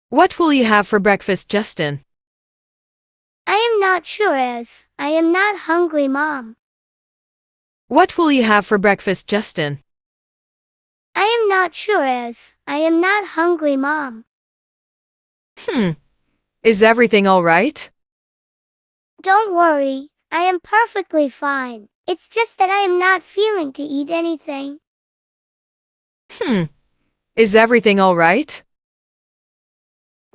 What will you have for breakfast, Justin? I am not sure as I am not hungry, Mom. What will you have for breakfast, Justin? I am not sure as I am not hungry, Mom. Hmm. Is everything all right? Don't worry, I am perfectly fine. It's just that I am not feeling to eat anything. Hmm. Is everything all right?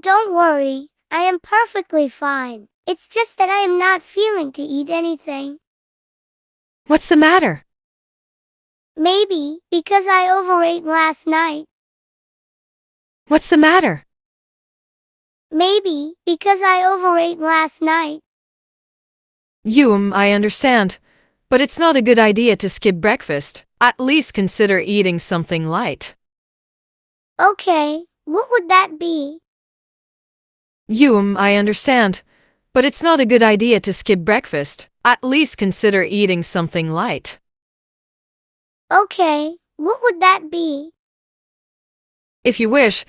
Don't worry, I am perfectly fine. It's just that I am not feeling to eat anything. What's the matter? Maybe because I overate last night. What's the matter? Maybe because I overate last night. I understand. But it's not a good idea to skip breakfast. At least consider eating something light. Okay, what would that be? I understand. But it's not a good idea to skip breakfast. At least consider eating something light. Okay, what would that be? If you wish,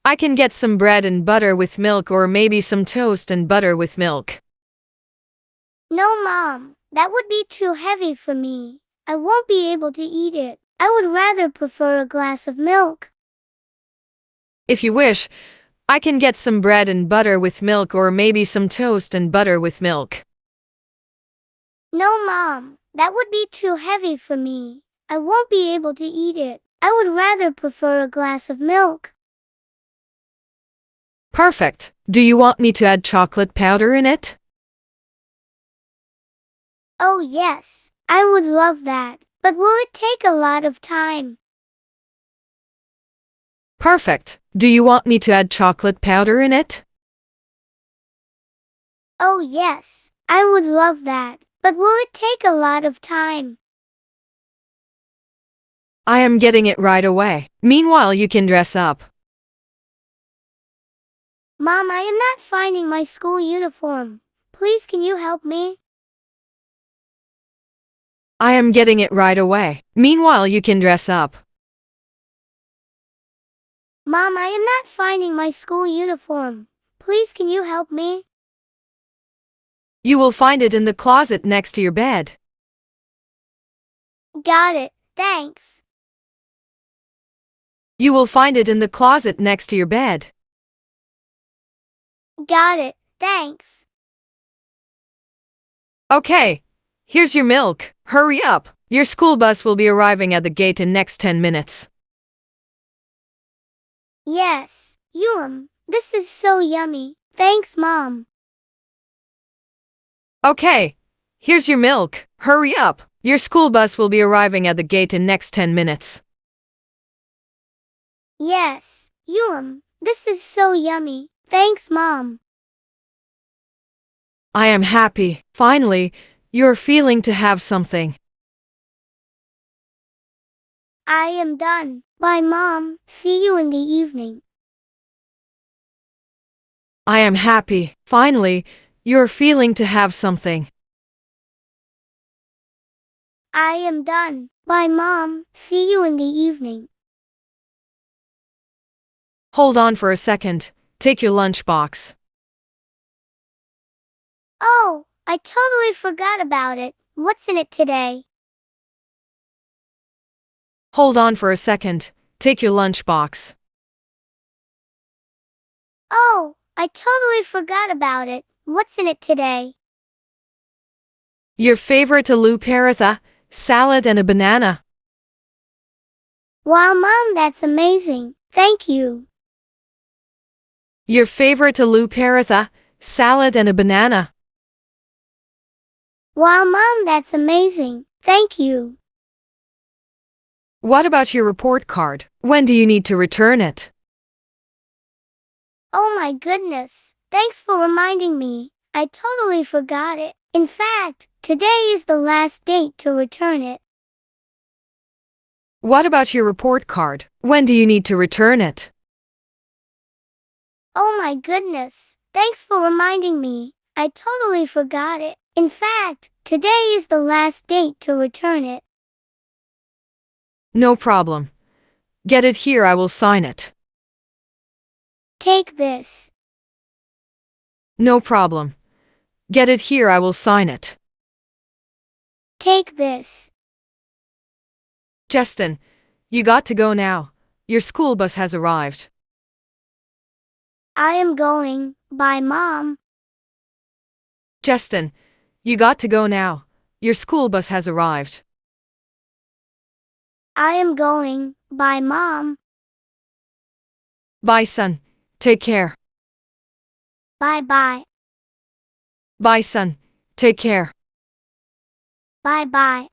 I can get some bread and butter with milk or maybe some toast and butter with milk. No, Mom, that would be too heavy for me. I won't be able to eat it. I would rather prefer a glass of milk. If you wish, I can get some bread and butter with milk or maybe some toast and butter with milk. No, Mom, that would be too heavy for me. I won't be able to eat it. I would rather prefer a glass of milk. Perfect. Do you want me to add chocolate powder in it? Oh yes, I would love that. But will it take a lot of time? Perfect. Do you want me to add chocolate powder in it? Oh yes, I would love that. But will it take a lot of time? I am getting it right away. Meanwhile, you can dress up. Mom, I am not finding my school uniform. Please, can you help me? I am getting it right away. Meanwhile, you can dress up. Mom, I am not finding my school uniform. Please, can you help me? You will find it in the closet next to your bed. Got it, thanks. You will find it in the closet next to your bed. Got it, thanks. Okay. Here's your milk. Hurry up. Your school bus will be arriving at the gate in next 10 minutes. Yes, this is so yummy. Thanks, Mom. Okay. Here's your milk. Hurry up. Your school bus will be arriving at the gate in next 10 minutes. Yes, this is so yummy. Thanks, Mom. I am happy. Finally, you're feeling to have something. I am done. Bye, Mom. See you in the evening. I am happy. Finally, you're feeling to have something. I am done. Bye, Mom. See you in the evening. Hold on for a second. Take your lunchbox. Oh, I totally forgot about it. What's in it today? Hold on for a second. Take your lunchbox. Oh, I totally forgot about it. What's in it today? Your favorite aloo paratha, salad and a banana. Wow, Mom, that's amazing. Thank you. Your favorite aloo paratha, salad and a banana. Wow, Mom, that's amazing. Thank you. What about your report card? When do you need to return it? Oh my goodness. Thanks for reminding me. I totally forgot it. In fact, today is the last date to return it. What about your report card? When do you need to return it? Oh my goodness. Thanks for reminding me. I totally forgot it. In fact, today is the last date to return it. No problem. Get it here, I will sign it. Take this. No problem. Get it here, I will sign it. Take this. Justin, you got to go now. Your school bus has arrived. I am going. Bye, Mom. Justin, you got to go now. Your school bus has arrived. I am going. Bye, Mom. Bye, son. Take care. Bye-bye. Bye, son. Take care. Bye-bye.